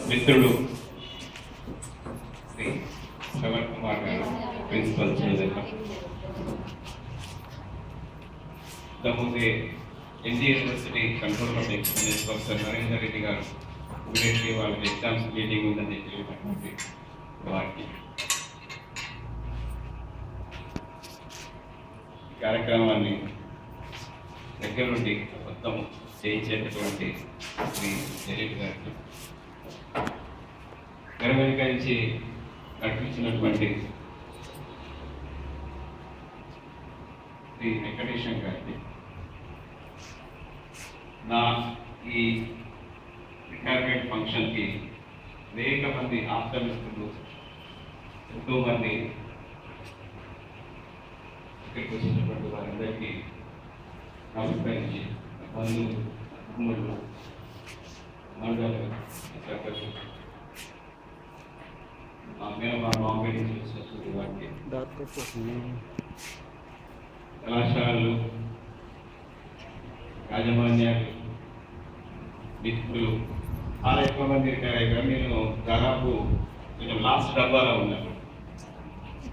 మిత్రుడు శ్రీ శ్రవణ్ కుమార్ గారు ప్రిన్సిపల్ చదివారు. ఇంతకుముందే ND university control of experience professor Narender Reddy గారు ఇమీడియట్లీ వాళ్ళకి ఎగ్జామ్స్ మీటింగ్ ఉందని తెలియనటువంటి వారికి ఈ కార్యక్రమాన్ని దగ్గర నుండి మొత్తం చేయించేటటువంటి శ్రీ జలీల్ గారికి తెరవెనుక నుంచి నడిపించినటువంటి శ్రీ వెంకటేశం గారికి నా ఈ రిటైర్మెంట్ ఫంక్షన్కి అనేక మంది ఆప్తమిస్తులు ఎంతో మంది ఇక్కడికి వచ్చినటువంటి వారందరికీ నమస్కరించి బంధువులు కుటుంబాలు మండలు మా బాంబే నుంచి వచ్చినటువంటి వారికి కళాశాలలు యాజమాన్యాలు మిత్రులు చాలా ఎక్కువ మంది రిటైర్ అయ్యారు. నేను దాదాపు కొంచెం లాస్ట్ డబ్బాలో ఉన్నాను.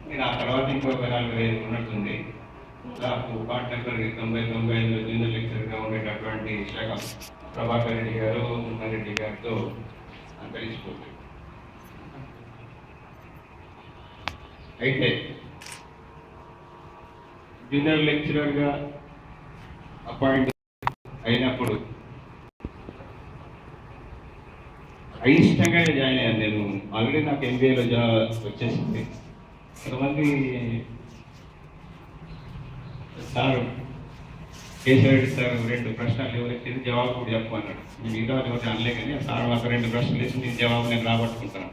నేను ఆ తర్వాత ఇంకో 45 ఉన్నట్టుంది. దాదాపు వార్డ్ నెంబర్ 90-95 జూనియర్ లెక్చర్గా ఉండేటటువంటి శాఖ ప్రభాకర్ రెడ్డి గారు రెడ్డి గారితో అంతరించిపోతుంది. అయితే జూనియర్ లెక్చరర్గా అపాయింట్ అయినప్పుడు అయిష్టంగానే జాయిన్ అయ్యాను. నేను ఆల్రెడీ నాకు MBAలో వచ్చేసింది. కొంతమంది సార్ కేశవరెడ్డి సార్ 2 ప్రశ్నలు ఎవరైతే జవాబు కూడా చెప్పమన్నాడు. నేను ఇంకా ఎవరు అనలే కానీ సార్ మాకు 2 ప్రశ్నలు వేసి నేను జవాబు నేను రాబట్టుకుంటాను.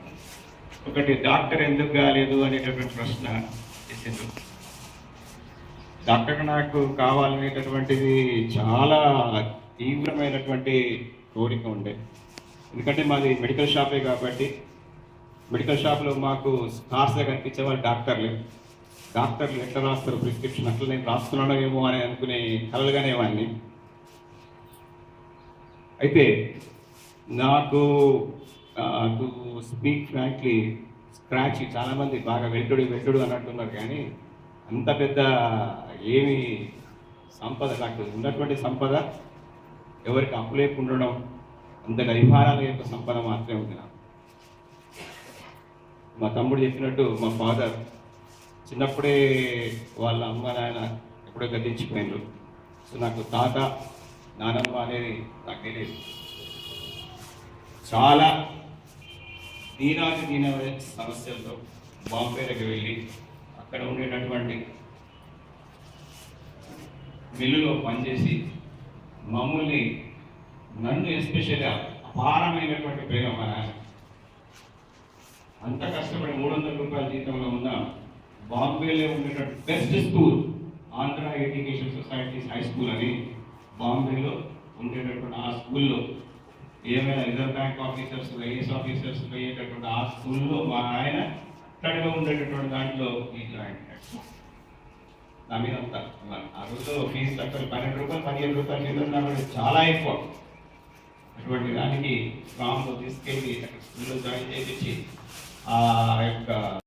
ఒకటి, డాక్టర్ ఎందుకు కాలేదు అనేటటువంటి ప్రశ్న ఇచ్చింది. డాక్టర్ నాకు కావాలనేటటువంటిది చాలా తీవ్రమైనటువంటి కోరిక ఉండే. ఎందుకంటే మాది మెడికల్ షాపే కాబట్టి మెడికల్ షాప్లో మాకు స్టార్స్గా కనిపించే వాళ్ళు డాక్టర్లు ఎట్లా రాస్తారు ప్రిస్క్రిప్షన్, అట్లా నేను రాస్తున్నానో ఏమో అని అనుకునే కలలుగానేవాడిని. అయితే నాకు టు స్పీక్ ఫ్రాంక్లీ స్క్రాచ్ చాలామంది బాగా వెల్టుడు అని అంటున్నారు, కానీ అంత పెద్ద ఏమి సంపద నాకు ఉన్నటువంటి సంపద ఎవరికి అప్పు లేకుండా ఉండడం, అంతటి అభిమానాల యొక్క సంపద మాత్రమే ఉంది నాకు. మా తమ్ముడు చెప్పినట్టు మా ఫాదర్ చిన్నప్పుడే వాళ్ళ అమ్మ నాయన ఎప్పుడో గతించిపోయినారు. సో నాకు తాత నానమ్మ అనేది నాకు తెలియదు. చాలా దీన సమస్యలతో బాంబేకి వెళ్ళి అక్కడ ఉండేటటువంటి మిల్లులో పనిచేసి నన్ను ఎస్పెషల్గా అపారమైనటువంటి ప్రేమ మన అంత కష్టపడి 300 రూపాయల జీతంలో ఉన్న బాంబేలో ఉండేటటువంటి best school Andhra education societies high school అని బాంబేలో ఉండేటటువంటి ఆ స్కూల్లో ఏమైనా reserve bank officers IAS officers పోయేటటువంటి ఆ స్కూల్లో మా ఆయన ఇక్కడగా ఉండేటటువంటి దాంట్లో ఈ జాయిన్ నా మీద అంతా ఆ రోజుల్లో ఫీజు తక్కువ 12 రూపాయలు 15 రూపాయలు ఫీజు చాలా ఎక్కువ. అటువంటి దానికి ఫామ్లో తీసుకెళ్ళి స్కూల్లో జాయిన్ చేయించి ఆ యొక్క